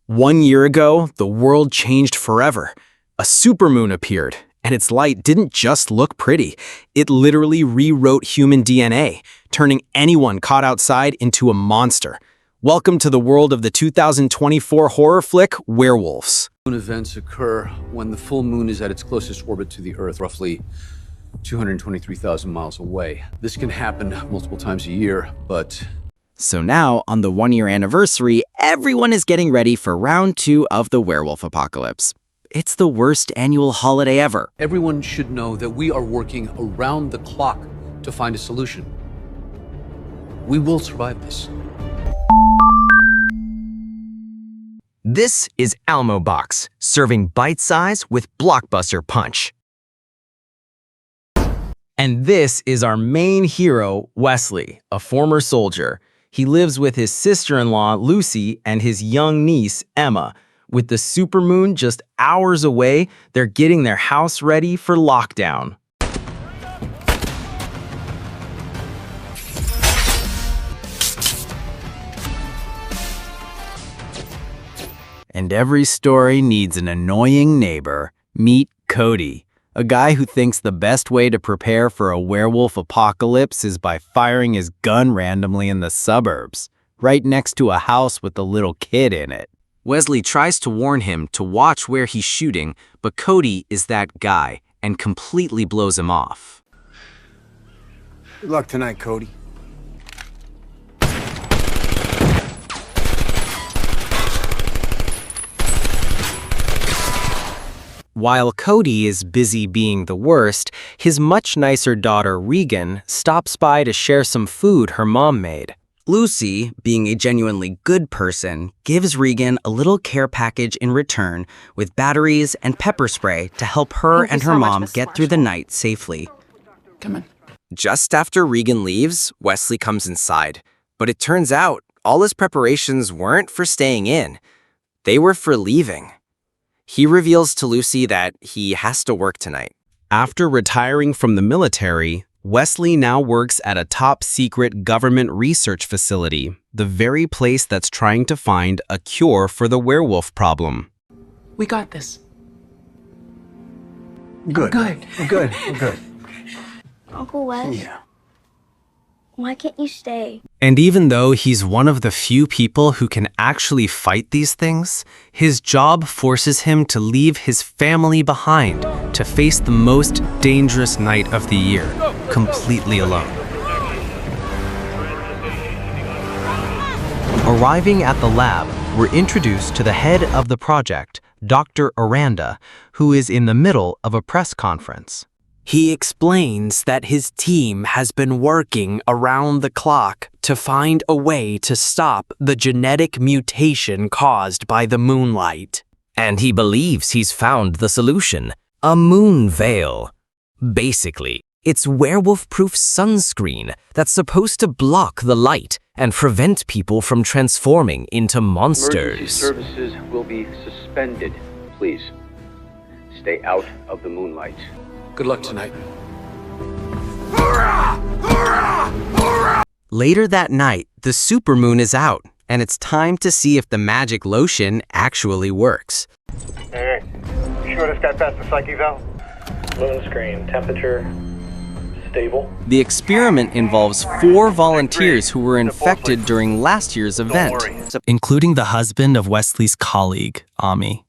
1 year ago, the world changed forever. A supermoon appeared, and its light didn't just look pretty. It literally rewrote human DNA, turning anyone caught outside into a monster. Welcome to the world of the 2024 horror flick, Werewolves. Moon events occur when the full moon is at its closest orbit to the Earth, roughly 223,000 miles away. This can happen multiple times a year, but... So now, on the 1-year anniversary, everyone is getting ready for round 2 of the werewolf apocalypse. It's the worst annual holiday ever. Everyone should know that we are working around the clock to find a solution. We will survive this. This is AlmoBox, serving bite size with blockbuster punch. And this is our main hero, Wesley, a former soldier. He lives with his sister-in-law, Lucy, and his young niece, Emma. With the supermoon just hours away, they're getting their house ready for lockdown. And every story needs an annoying neighbor. Meet Cody, a guy who thinks the best way to prepare for a werewolf apocalypse is by firing his gun randomly in the suburbs, right next to a house with a little kid in it. Wesley tries to warn him to watch where he's shooting, but Cody is that guy and completely blows him off. Good luck tonight, Cody. While Cody is busy being the worst, his much nicer daughter Regan stops by to share some food her mom made. Lucy, being a genuinely good person, gives Regan a little care package in return with batteries and pepper spray to help her and her mom get through the night safely. Come in. Just after Regan leaves, Wesley comes inside. But it turns out all his preparations weren't for staying in. They were for leaving. He reveals to Lucy that he has to work tonight. After retiring from the military, Wesley now works at a top-secret government research facility, the very place that's trying to find a cure for the werewolf problem. We got this. Good. Good. We're good. We're good. Uncle Wes? Yeah. Why can't you stay? And even though he's one of the few people who can actually fight these things, his job forces him to leave his family behind to face the most dangerous night of the year, completely alone. Arriving at the lab, we're introduced to the head of the project, Dr. Aranda, who is in the middle of a press conference. He explains that his team has been working around the clock to find a way to stop the genetic mutation caused by the moonlight. And he believes he's found the solution, a moon veil. Basically, it's werewolf-proof sunscreen that's supposed to block the light and prevent people from transforming into monsters. Emergency services will be suspended. Please, stay out of the moonlight. Good luck tonight. Later that night, the supermoon is out, and it's time to see if the magic lotion actually works. Hey, you sure this guy passed the psych eval? Moon screen, temperature stable. The experiment involves 4 volunteers who were infected during last year's event, including the husband of Wesley's colleague, Ami.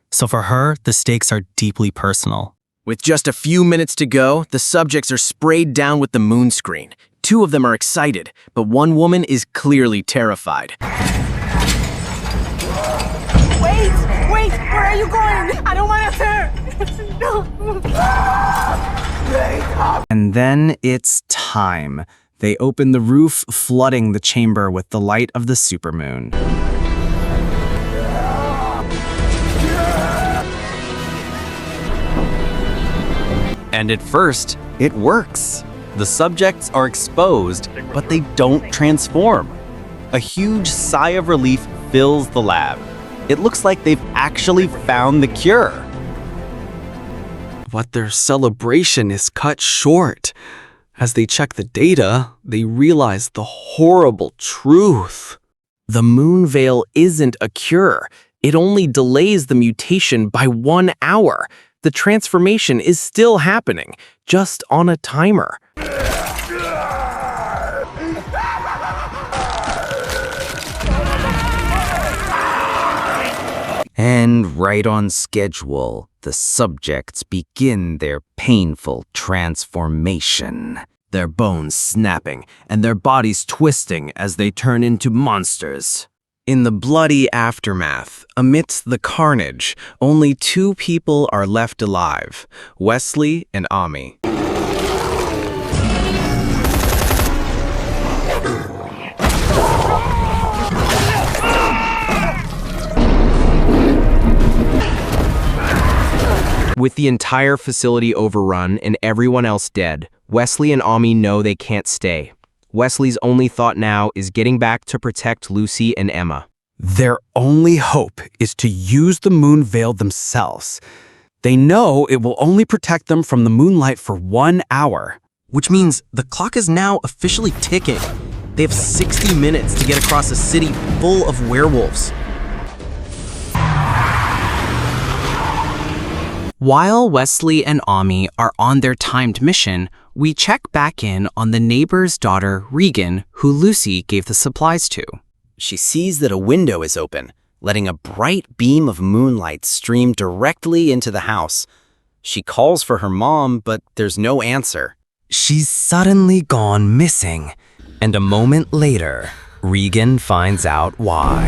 So for her, the stakes are deeply personal. With just a few minutes to go, the subjects are sprayed down with the moon screen. 2 of them are excited, but one woman is clearly terrified. Wait, where are you going? I don't want to hurt. And then it's time. They open the roof, flooding the chamber with the light of the supermoon. And at first, it works. The subjects are exposed, but they don't transform. A huge sigh of relief fills the lab. It looks like they've actually found the cure. But their celebration is cut short. As they check the data, they realize the horrible truth. The moon veil isn't a cure. It only delays the mutation by 1 hour. The transformation is still happening, just on a timer. And right on schedule, the subjects begin their painful transformation. Their bones snapping and their bodies twisting as they turn into monsters. In the bloody aftermath, amidst the carnage, only 2 people are left alive, Wesley and Ami. With the entire facility overrun and everyone else dead, Wesley and Ami know they can't stay. Wesley's only thought now is getting back to protect Lucy and Emma. Their only hope is to use the moon veil themselves. They know it will only protect them from the moonlight for 1 hour, which means the clock is now officially ticking. They have 60 minutes to get across a city full of werewolves. While Wesley and Ami are on their timed mission, we check back in on the neighbor's daughter, Regan, who Lucy gave the supplies to. She sees that a window is open, letting a bright beam of moonlight stream directly into the house. She calls for her mom, but there's no answer. She's suddenly gone missing, and a moment later, Regan finds out why.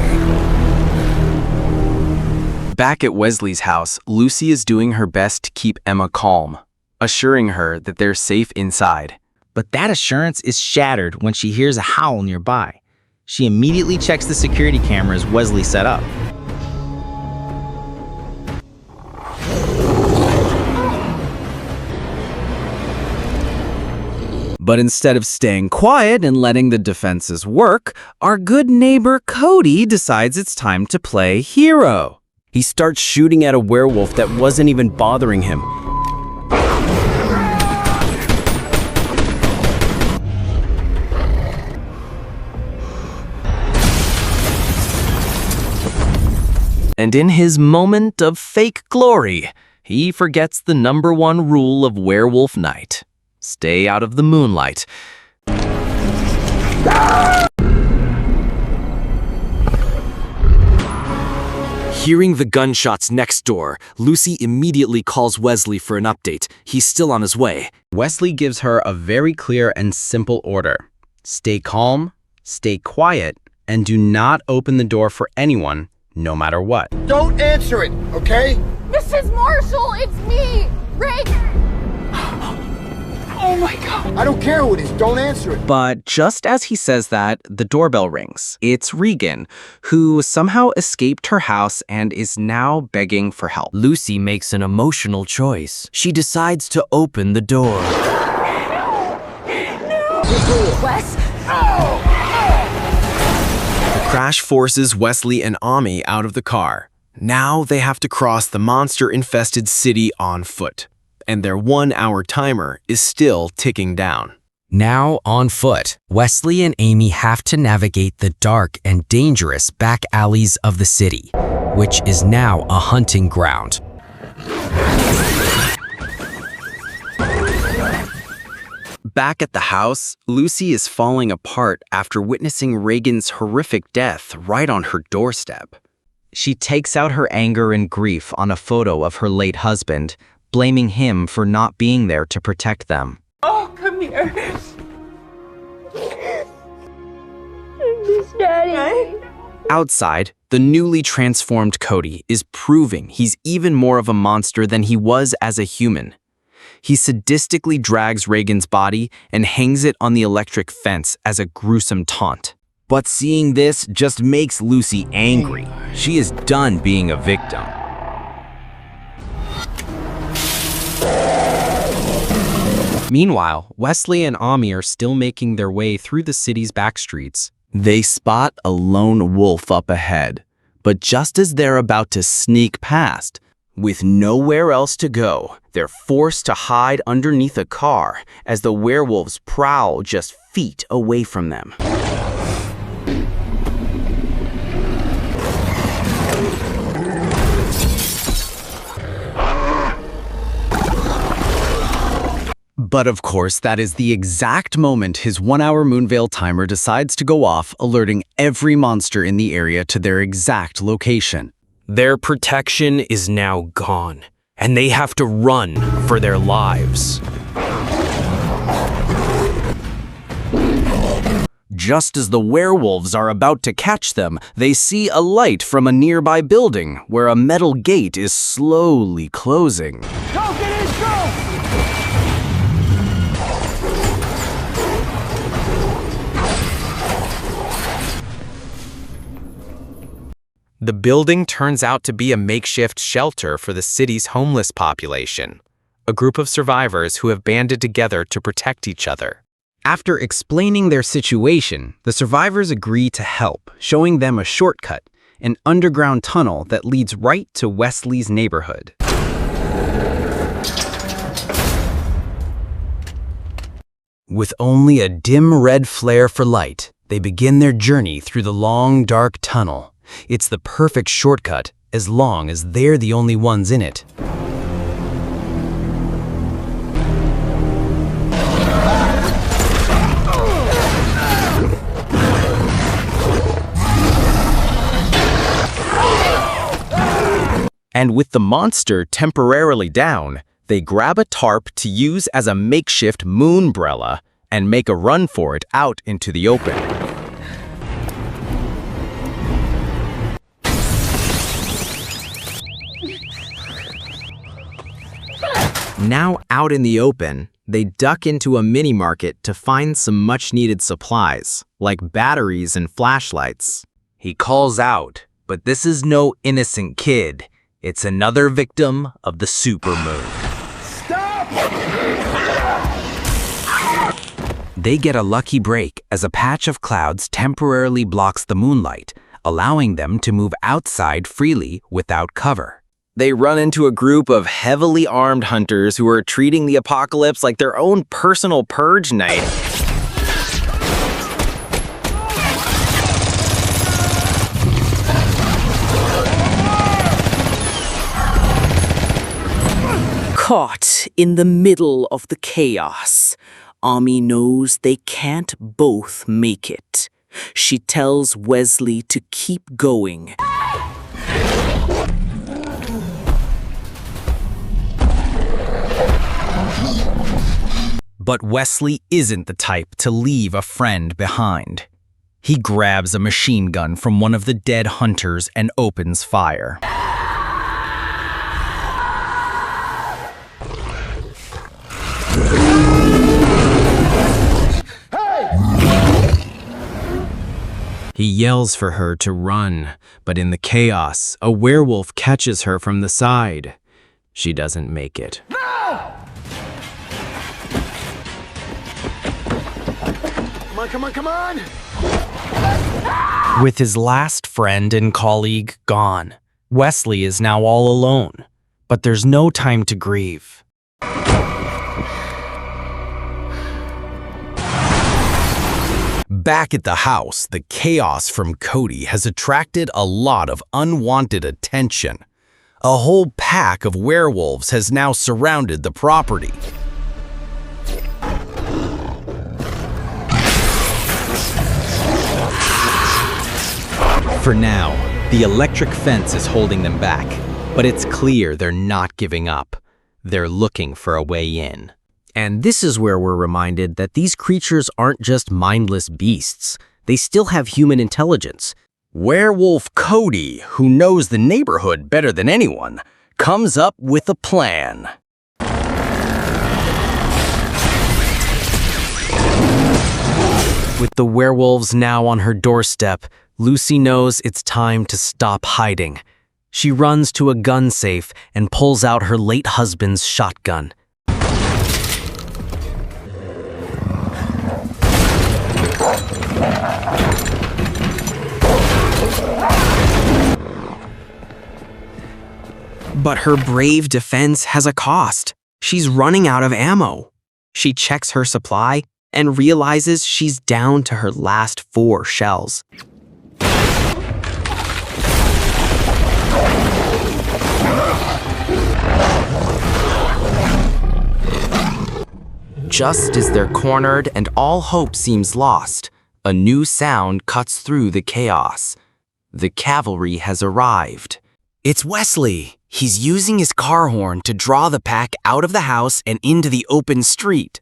Back at Wesley's house, Lucy is doing her best to keep Emma calm, assuring her that they're safe inside. But that assurance is shattered when she hears a howl nearby. She immediately checks the security cameras Wesley set up. But instead of staying quiet and letting the defenses work, our good neighbor Cody decides it's time to play hero. He starts shooting at a werewolf that wasn't even bothering him. And in his moment of fake glory, he forgets the #1 rule of Werewolf Night. Stay out of the moonlight. Hearing the gunshots next door, Lucy immediately calls Wesley for an update. He's still on his way. Wesley gives her a very clear and simple order. Stay calm, stay quiet, and do not open the door for anyone, no matter what. Don't answer it, okay? Mrs. Marshall, it's me, Rick. Oh my God. I don't care who it is. Don't answer it. But just as he says that, the doorbell rings. It's Regan, who somehow escaped her house and is now begging for help. Lucy makes an emotional choice. She decides to open the door. Wes. The crash forces Wesley and Ami out of the car. Now they have to cross the monster-infested city on foot, and their 1-hour timer is still ticking down. Now on foot, Wesley and Amy have to navigate the dark and dangerous back alleys of the city, which is now a hunting ground. Back at the house, Lucy is falling apart after witnessing Regan's horrific death right on her doorstep. She takes out her anger and grief on a photo of her late husband, blaming him for not being there to protect them. Oh, come here. I miss Daddy. Outside, the newly transformed Cody is proving he's even more of a monster than he was as a human. He sadistically drags Regan's body and hangs it on the electric fence as a gruesome taunt. But seeing this just makes Lucy angry. She is done being a victim. Meanwhile, Wesley and Ami are still making their way through the city's back streets. They spot a lone wolf up ahead, but just as they're about to sneak past, with nowhere else to go, they're forced to hide underneath a car as the werewolves prowl just feet away from them. But of course, that is the exact moment his 1-hour Moonveil timer decides to go off, alerting every monster in the area to their exact location. Their protection is now gone, and they have to run for their lives. Just as the werewolves are about to catch them, they see a light from a nearby building where a metal gate is slowly closing. Go, get in, go! The building turns out to be a makeshift shelter for the city's homeless population, a group of survivors who have banded together to protect each other. After explaining their situation, the survivors agree to help, showing them a shortcut, an underground tunnel that leads right to Wesley's neighborhood. With only a dim red flare for light, they begin their journey through the long, dark tunnel. It's the perfect shortcut, as long as they're the only ones in it. And with the monster temporarily down, they grab a tarp to use as a makeshift moonbrella and make a run for it out into the open. Now out in the open, they duck into a mini-market to find some much-needed supplies, like batteries and flashlights. He calls out, but this is no innocent kid. It's another victim of the supermoon. Stop! They get a lucky break as a patch of clouds temporarily blocks the moonlight, allowing them to move outside freely without cover. They run into a group of heavily armed hunters who are treating the apocalypse like their own personal purge night. Caught in the middle of the chaos, Ami knows they can't both make it. She tells Wesley to keep going. But Wesley isn't the type to leave a friend behind. He grabs a machine gun from one of the dead hunters and opens fire. He yells for her to run, but in the chaos, a werewolf catches her from the side. She doesn't make it. Come on, come on! With his last friend and colleague gone, Wesley is now all alone, but there's no time to grieve. Back at the house, the chaos from Cody has attracted a lot of unwanted attention. A whole pack of werewolves has now surrounded the property. For now, the electric fence is holding them back, but it's clear they're not giving up. They're looking for a way in. And this is where we're reminded that these creatures aren't just mindless beasts. They still have human intelligence. Werewolf Cody, who knows the neighborhood better than anyone, comes up with a plan. With the werewolves now on her doorstep, Lucy knows it's time to stop hiding. She runs to a gun safe and pulls out her late husband's shotgun. But her brave defense has a cost. She's running out of ammo. She checks her supply and realizes she's down to her last 4 shells. Just as they're cornered and all hope seems lost, a new sound cuts through the chaos. The cavalry has arrived. It's Wesley. He's using his car horn to draw the pack out of the house and into the open street.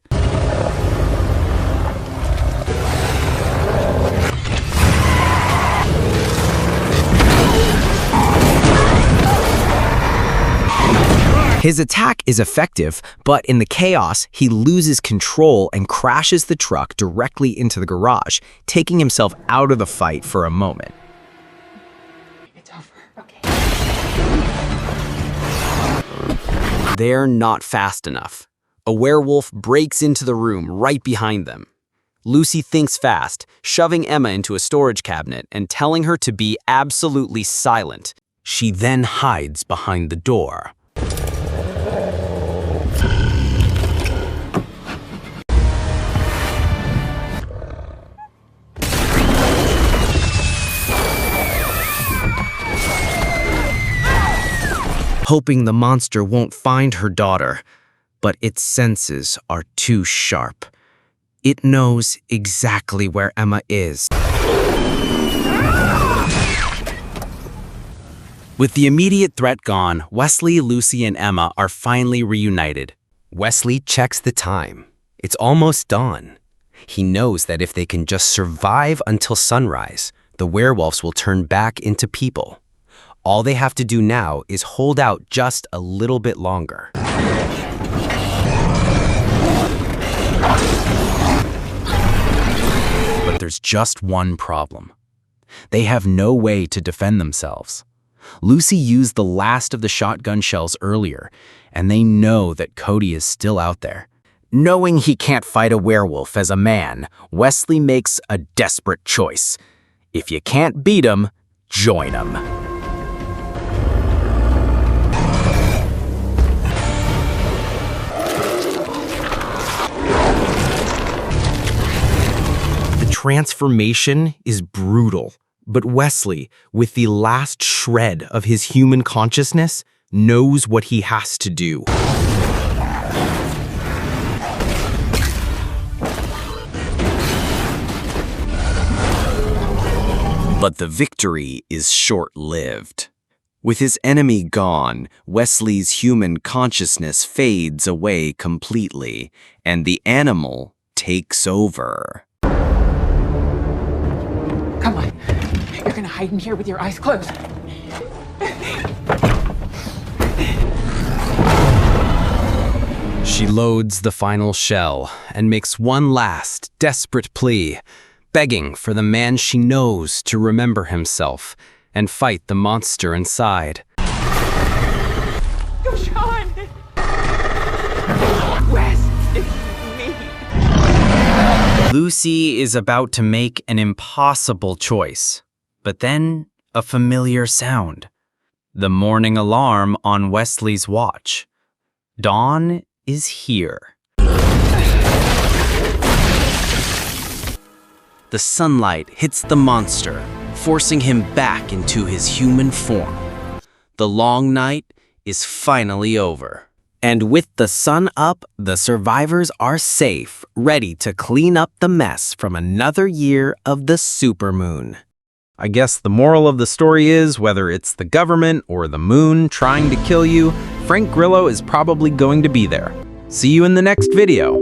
His attack is effective, but in the chaos, he loses control and crashes the truck directly into the garage, taking himself out of the fight for a moment. It's over. Okay. They're not fast enough. A werewolf breaks into the room right behind them. Lucy thinks fast, shoving Emma into a storage cabinet and telling her to be absolutely silent. She then hides behind the door. Hoping the monster won't find her daughter, but its senses are too sharp. It knows exactly where Emma is. With the immediate threat gone, Wesley, Lucy, and Emma are finally reunited. Wesley checks the time. It's almost dawn. He knows that if they can just survive until sunrise, the werewolves will turn back into people. All they have to do now is hold out just a little bit longer. But there's just one problem. They have no way to defend themselves. Lucy used the last of the shotgun shells earlier, and they know that Cody is still out there. Knowing he can't fight a werewolf as a man, Wesley makes a desperate choice. If you can't beat him, join him. Transformation is brutal, but Wesley, with the last shred of his human consciousness, knows what he has to do. But the victory is short-lived. With his enemy gone, Wesley's human consciousness fades away completely, and the animal takes over. Come on. You're gonna hide in here with your eyes closed. She loads the final shell and makes one last, desperate plea, begging for the man she knows to remember himself and fight the monster inside. Go, Sean! Wes, it's me. Lucy is about to make an impossible choice, but then a familiar sound. The morning alarm on Wesley's watch. Dawn is here. The sunlight hits the monster, forcing him back into his human form. The long night is finally over. And with the sun up, the survivors are safe, ready to clean up the mess from another year of the supermoon. I guess the moral of the story is, whether it's the government or the moon trying to kill you, Frank Grillo is probably going to be there. See you in the next video.